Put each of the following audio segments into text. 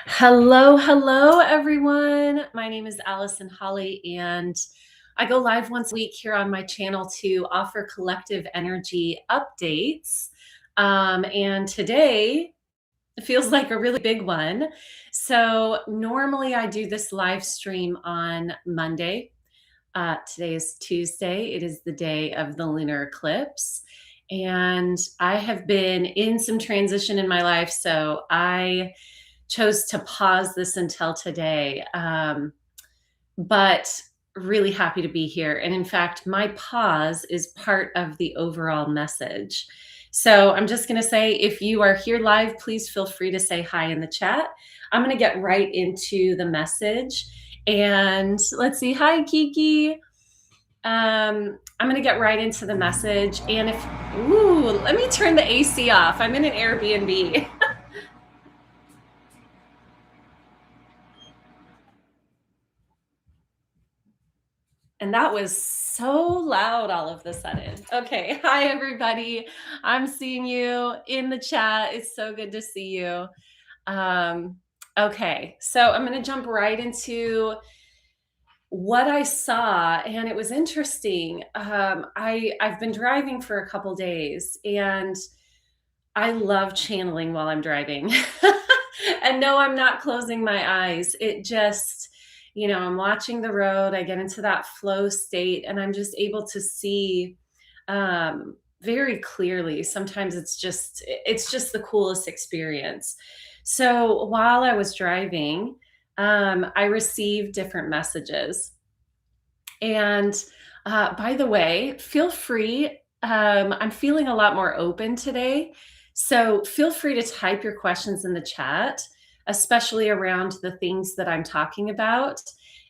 Hello, hello, everyone. My name is Allison Holly, and I go live once a week here on my channel to offer collective energy updates. And today feels like a really big one. So, normally I do this live stream on Monday. Today is Tuesday, it is the day of the lunar eclipse. And I have been in some transition in my life, so I chose to pause this until today. But really happy to be here. And in fact, my pause is part of the overall message. So I'm just going to say if you are here live, please feel free to say hi in the chat. I'm going to get right into the message. And let's see. Hi, Kiki. I'm going to get right into the message. And let me turn the AC off. I'm in an Airbnb. And that was so loud all of a sudden. Okay. Hi, everybody. I'm seeing you in the chat. It's so good to see you. Okay. So I'm going to jump right into what I saw, and it was interesting. I've been driving for a couple days, and I love channeling while I'm driving. And no, I'm not closing my eyes. It just, I'm watching the road. I get into that flow state and I'm just able to see very clearly. Sometimes it's just the coolest experience. So while I was driving, I received different messages. And by the way, feel free. I'm feeling a lot more open today. So feel free to type your questions in the chat, especially around the things that I'm talking about.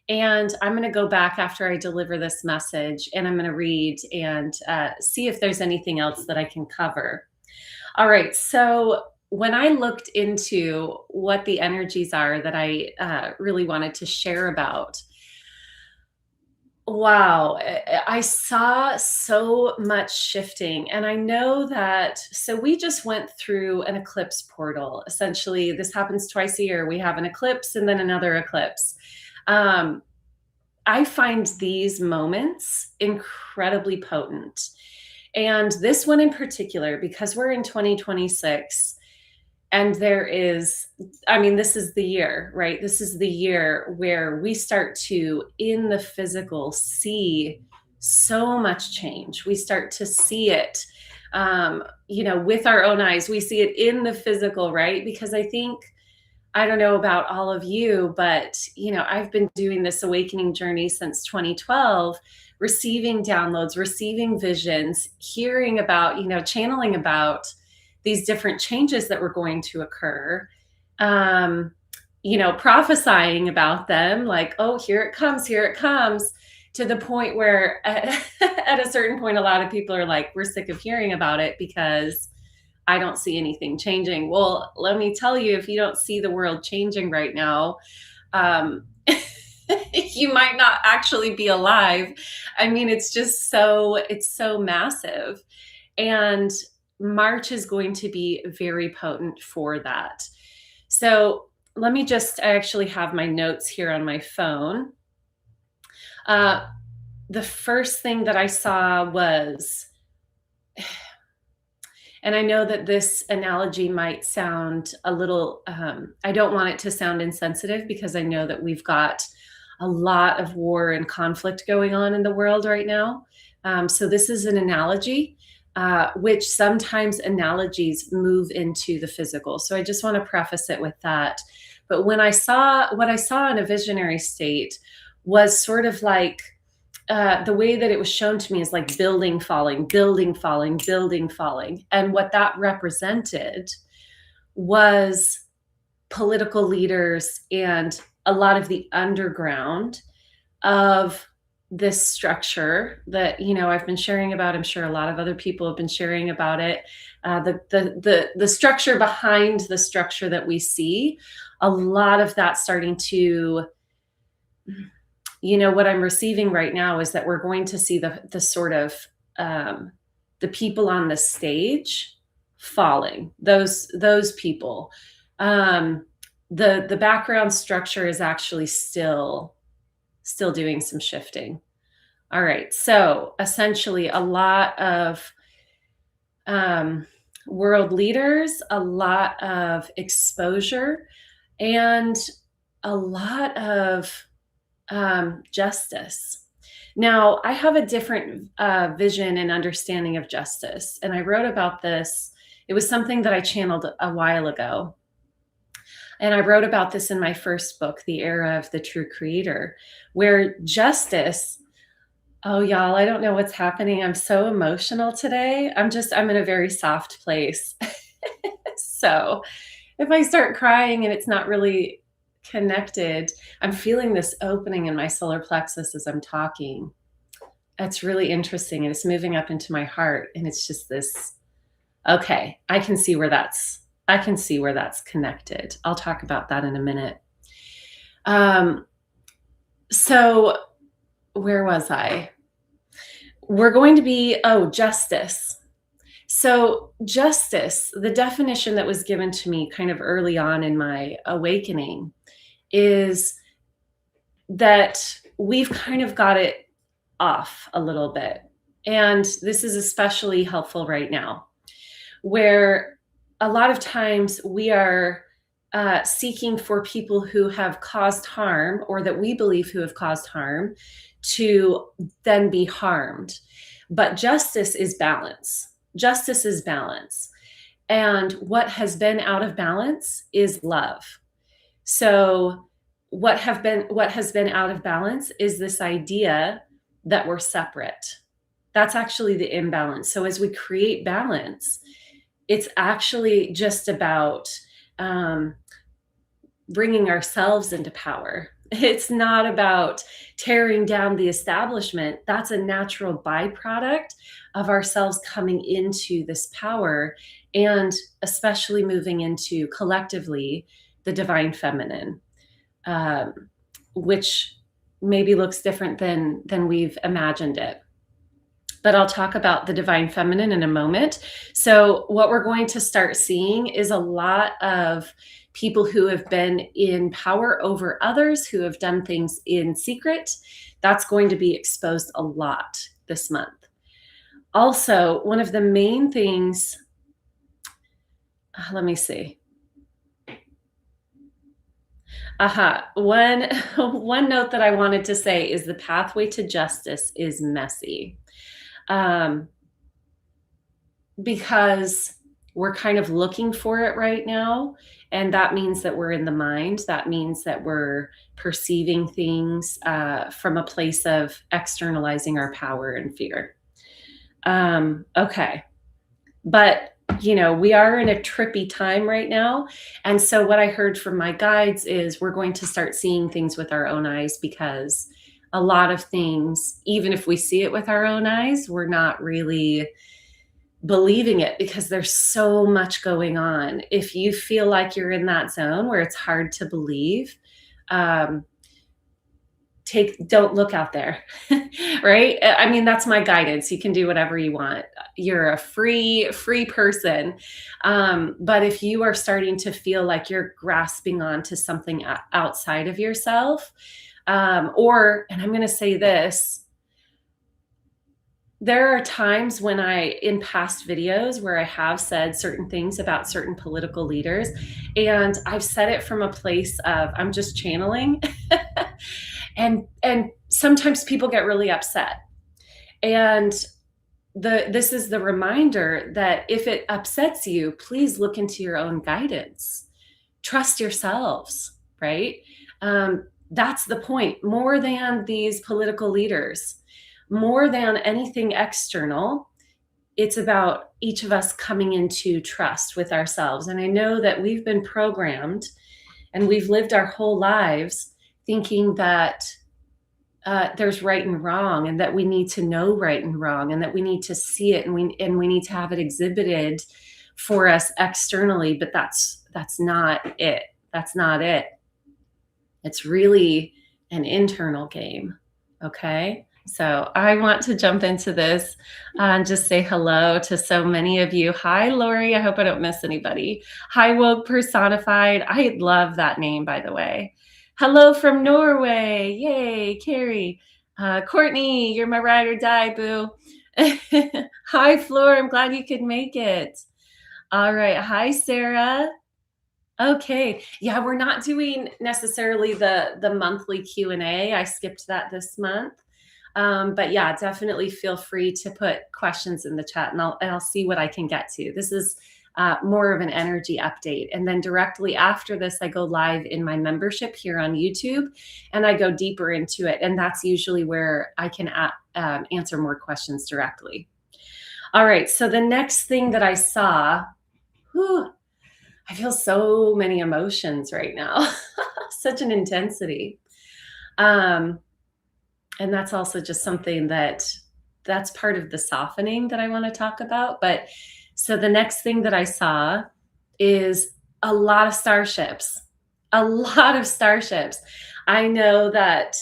And I'm going to go back after I deliver this message and I'm going to read and see if there's anything else that I can cover. All right. So when I looked into what the energies are that I really wanted to share about, wow, I saw so much shifting. And I know that, so we just went through an eclipse portal. Essentially, this happens twice a year. We have an eclipse and then another eclipse. Um, I find these moments incredibly potent. And this one in particular, because we're in 2026, and this is the year, right? This is the year where we start to, in the physical, see so much change. We start to see it, with our own eyes. We see it in the physical, right? Because I don't know about all of you, but, I've been doing this awakening journey since 2012, receiving downloads, receiving visions, hearing about, channeling about these different changes that were going to occur, prophesying about them like, oh, here it comes, to the point where at a certain point, a lot of people are like, we're sick of hearing about it because I don't see anything changing. Well, let me tell you, if you don't see the world changing right now, um, you might not actually be alive. I mean, it's so massive. And March is going to be very potent for that. So I actually have my notes here on my phone. The first thing that I saw was, and I know that this analogy might sound a little, I don't want it to sound insensitive because I know that we've got a lot of war and conflict going on in the world right now. So this is an analogy, which sometimes analogies move into the physical. So I just want to preface it with that. But what I saw in a visionary state was sort of like, the way that it was shown to me is like building falling, building falling, building falling. And what that represented was political leaders and a lot of the underground of this structure that I've been sharing about. I'm sure a lot of other people have been sharing about it. The structure behind the structure that we see, a lot of that starting to, what I'm receiving right now is that we're going to see the sort of the people on the stage falling. Those people. the background structure is actually still doing some shifting. All right, so essentially a lot of world leaders, a lot of exposure, and a lot of justice. Now, I have a different vision and understanding of justice, and I wrote about this. It was something that I channeled a while ago. And I wrote about this in my first book, The Era of the True Creator, where justice, oh, y'all, I don't know what's happening. I'm so emotional today. I'm in a very soft place. So if I start crying and it's not really connected, I'm feeling this opening in my solar plexus as I'm talking. That's really interesting. And it's moving up into my heart. And it's just this, okay, I can see where that's connected. I'll talk about that in a minute. So where was I? We're going to be, justice. So justice, the definition that was given to me kind of early on in my awakening is that we've kind of got it off a little bit. And this is especially helpful right now, where a lot of times we are seeking for people who have caused harm, or that we believe who have caused harm, to then be harmed. But justice is balance. Justice is balance. And what has been out of balance is love. So what has been out of balance is this idea that we're separate. That's actually the imbalance. So as we create balance, it's actually just about bringing ourselves into power. It's not about tearing down the establishment. That's a natural byproduct of ourselves coming into this power, and especially moving into collectively the divine feminine, which maybe looks different than we've imagined it. But I'll talk about the divine feminine in a moment. So what we're going to start seeing is a lot of people who have been in power over others, who have done things in secret. That's going to be exposed a lot this month. Also, one of the main things, let me see. One note that I wanted to say is the pathway to justice is messy. Because we're kind of looking for it right now. And that means that we're in the mind. That means that we're perceiving things from a place of externalizing our power and fear. Okay. But, we are in a trippy time right now. And so what I heard from my guides is we're going to start seeing things with our own eyes, because a lot of things, even if we see it with our own eyes, we're not really believing it because there's so much going on. If you feel like you're in that zone where it's hard to believe, don't look out there, right? I mean, that's my guidance. You can do whatever you want. You're a free person. But if you are starting to feel like you're grasping onto something outside of yourself, and I'm going to say this, there are times when in past videos where I have said certain things about certain political leaders, and I've said it from a place of, I'm just channeling. and sometimes people get really upset. And this is the reminder that if it upsets you, please look into your own guidance. Trust yourselves, right? That's the point. More than these political leaders, more than anything external, it's about each of us coming into trust with ourselves. And I know that we've been programmed and we've lived our whole lives thinking that there's right and wrong, and that we need to know right and wrong, and that we need to see it, and we need to have it exhibited for us externally. But that's not it. That's not it. It's really an internal game. Okay. So I want to jump into this and just say hello to so many of you. Hi, Lori. I hope I don't miss anybody. Hi, Woke Personified. I love that name, by the way. Hello from Norway. Yay, Carrie. Courtney, you're my ride or die, boo. Hi, Floor. I'm glad you could make it. All right. Hi, Sarah. Okay. Yeah, we're not doing necessarily the monthly Q&A. I skipped that this month. But yeah, definitely feel free to put questions in the chat and I'll see what I can get to. This is more of an energy update. And then directly after this, I go live in my membership here on YouTube and I go deeper into it. And that's usually where I can answer more questions directly. All right. So the next thing that I saw, whew, I feel so many emotions right now, such an intensity. And that's also just something that's part of the softening that I want to talk about. But so the next thing that I saw is a lot of starships, a lot of starships. I know that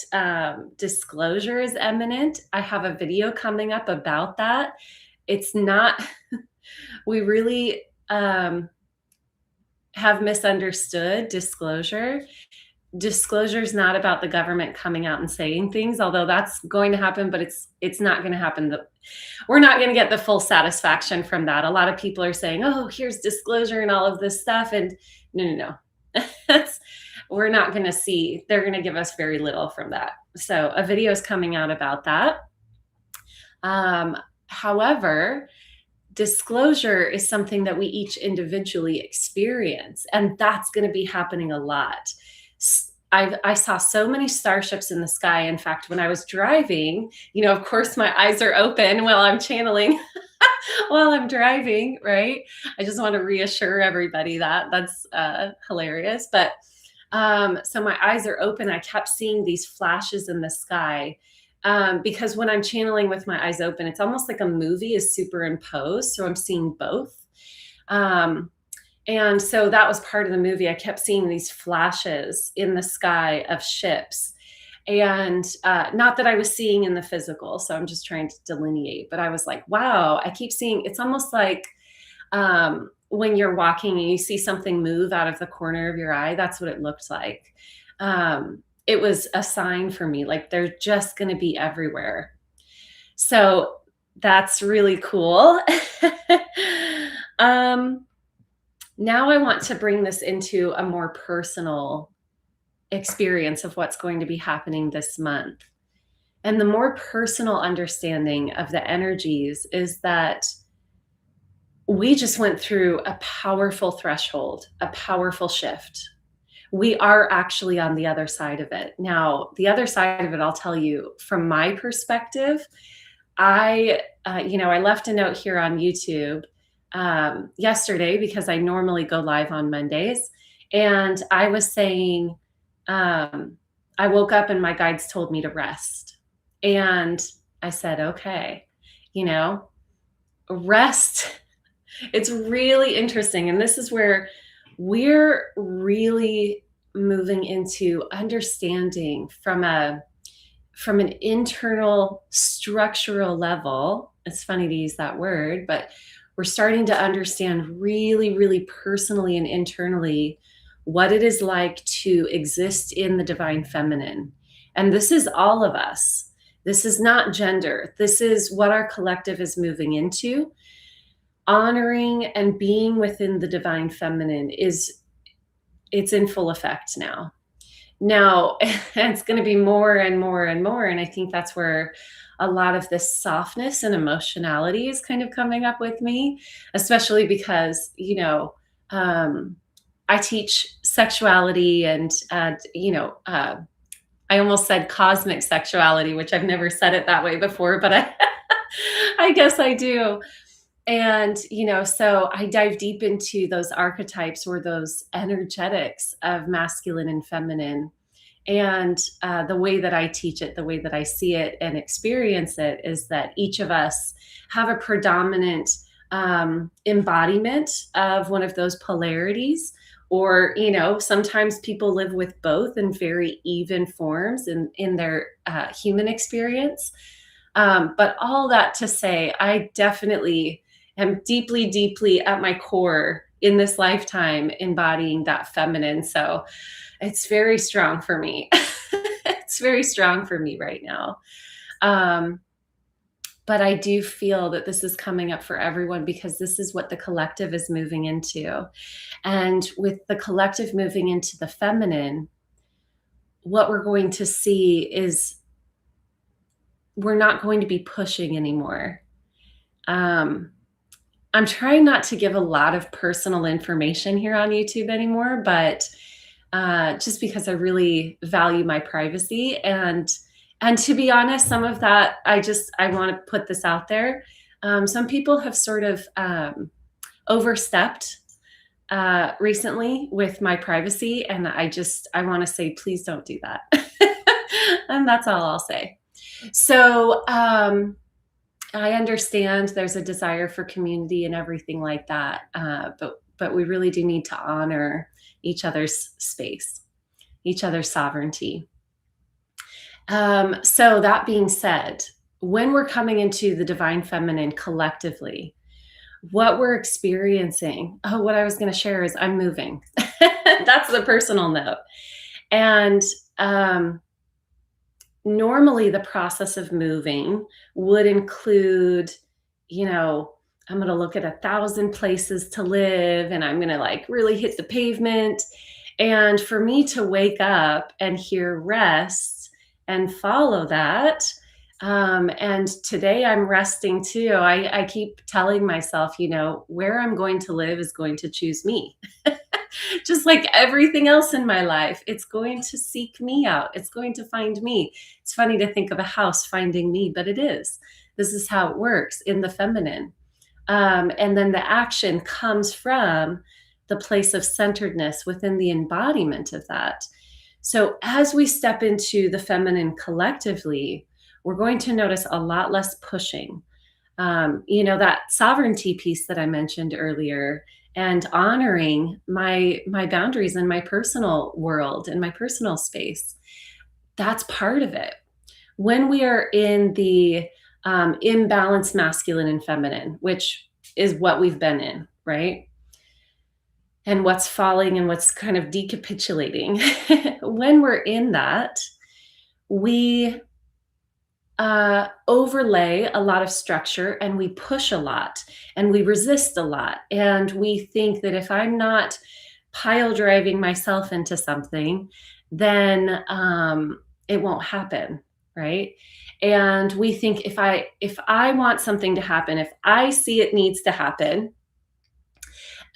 disclosure is imminent. I have a video coming up about that. It's not, we really, have misunderstood disclosure. Disclosure is not about the government coming out and saying things, although that's going to happen, but it's not going to happen. We're not going to get the full satisfaction from that. A lot of people are saying, oh, here's disclosure and all of this stuff. And no. We're not going to see, they're going to give us very little from that. So a video is coming out about that. However, disclosure is something that we each individually experience, and that's going to be happening a lot. I saw so many starships in the sky. In fact, when I was driving, of course, my eyes are open while I'm channeling while I'm driving, right? I just want to reassure everybody that's hilarious. But so my eyes are open. I kept seeing these flashes in the sky. Because when I'm channeling with my eyes open, it's almost like a movie is superimposed. So I'm seeing both. And so that was part of the movie. I kept seeing these flashes in the sky of ships. And not that I was seeing in the physical. So I'm just trying to delineate. But I was like, wow, I keep seeing, it's almost like when you're walking and you see something move out of the corner of your eye. That's what it looked like. It was a sign for me, like they're just going to be everywhere. So that's really cool. Now I want to bring this into a more personal experience of what's going to be happening this month. And the more personal understanding of the energies is that we just went through a powerful threshold, a powerful shift. We are actually on the other side of it. Now, the other side of it, I'll tell you from my perspective, I left a note here on YouTube yesterday because I normally go live on Mondays. And I was saying, I woke up and my guides told me to rest. And I said, okay, rest. It's really interesting. And this is where we're really moving into understanding from an internal structural level. It's funny to use that word, but we're starting to understand really, really personally and internally what it is like to exist in the divine feminine. And this is all of us. This is not gender. This is what our collective is moving into. Honoring and being within the divine feminine it's in full effect now. Now, it's going to be more and more and more. And I think that's where a lot of this softness and emotionality is kind of coming up with me, especially because, I teach sexuality and, I almost said cosmic sexuality, which I've never said it that way before, but I guess I do. And, so I dive deep into those archetypes or those energetics of masculine and feminine. And the way that I teach it, the way that I see it and experience it is that each of us have a predominant embodiment of one of those polarities. Or, sometimes people live with both in very even forms in their human experience. But all that to say, I definitely am deeply, deeply at my core in this lifetime embodying that feminine. So it's very strong for me. It's very strong for me right now. Um, but I do feel that this is coming up for everyone because this is what the collective is moving into. And with the collective moving into the feminine, what we're going to see is we're not going to be pushing anymore. Um, I'm trying not to give a lot of personal information here on YouTube anymore, but just because I really value my privacy and to be honest, some of that I want to put this out there. Some people have sort of overstepped recently with my privacy, and I want to say, please don't do that. And that's all I'll say. So I understand there's a desire for community and everything like that, but we really do need to honor each other's space, each other's sovereignty. So that being said, when we're coming into the divine feminine collectively, what we're experiencing, what I was going to share is I'm moving. That's the personal note. And normally the process of moving would include, I'm going to look at 1,000 places to live and I'm going to like really hit the pavement. And for me to wake up and hear rest and follow that. And today I'm resting too. I keep telling myself, where I'm going to live is going to choose me. Just like everything else in my life, it's going to seek me out. It's going to find me. It's funny to think of a house finding me, but it is. This is how it works in the feminine. And then the action comes from the place of centeredness within the embodiment of that. So as we step into the feminine collectively, we're going to notice a lot less pushing. That sovereignty piece that I mentioned earlier, and honoring my boundaries in my personal world and my personal space. That's part of it. When we are in the imbalanced masculine and feminine, which is what we've been in, right? And what's falling and what's kind of decapitulating. When we're in that, we overlay a lot of structure and we push a lot and we resist a lot. And we think that if I'm not pile driving myself into something, then it won't happen, right? And we think if I want something to happen, if I see it needs to happen,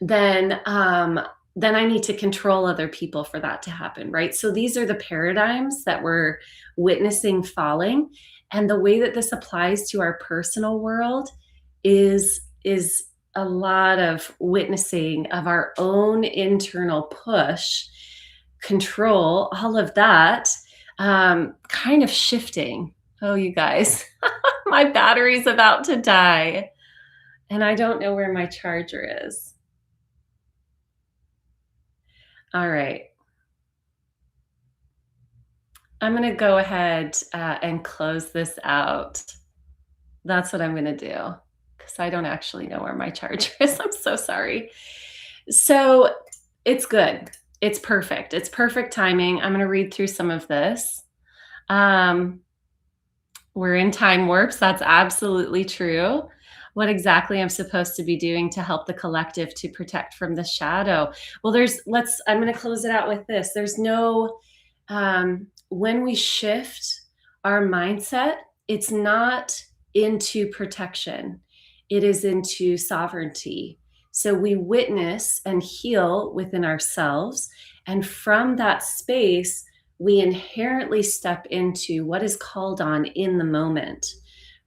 then I need to control other people for that to happen, right? So these are the paradigms that we're witnessing falling. And the way that this applies to our personal world is a lot of witnessing of our own internal push, control, all of that kind of shifting. Oh, you guys, my battery's about to die. And I don't know where my charger is. All right. I'm going to go ahead and close this out. That's what I'm going to do because I don't actually know where my charger is. I'm so sorry. So it's good. It's perfect. It's perfect timing. I'm going to read through some of this. We're in time warps. That's absolutely true. What exactly I'm supposed to be doing to help the collective to protect from the shadow? Well, I'm going to close it out with this. There's no, when we shift our mindset, it's not into protection. It is into sovereignty. So we witness and heal within ourselves. And from that space, we inherently step into what is called on in the moment,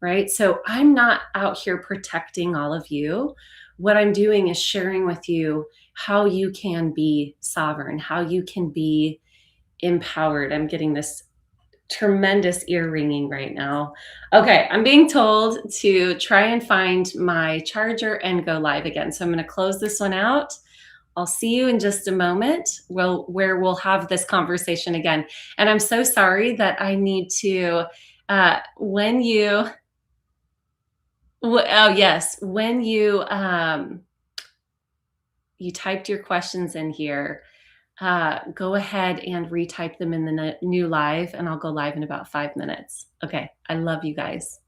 right? So I'm not out here protecting all of you. What I'm doing is sharing with you how you can be sovereign, how you can be empowered. I'm getting this tremendous ear ringing right now. Okay, I'm being told to try and find my charger and go live again. So I'm going to close this one out. I'll see you in just a moment where we'll have this conversation again. And I'm so sorry that I need to When you oh, yes, when you typed your questions in here, go ahead and retype them in the new live, and I'll go live in about 5 minutes. Okay, I love you guys.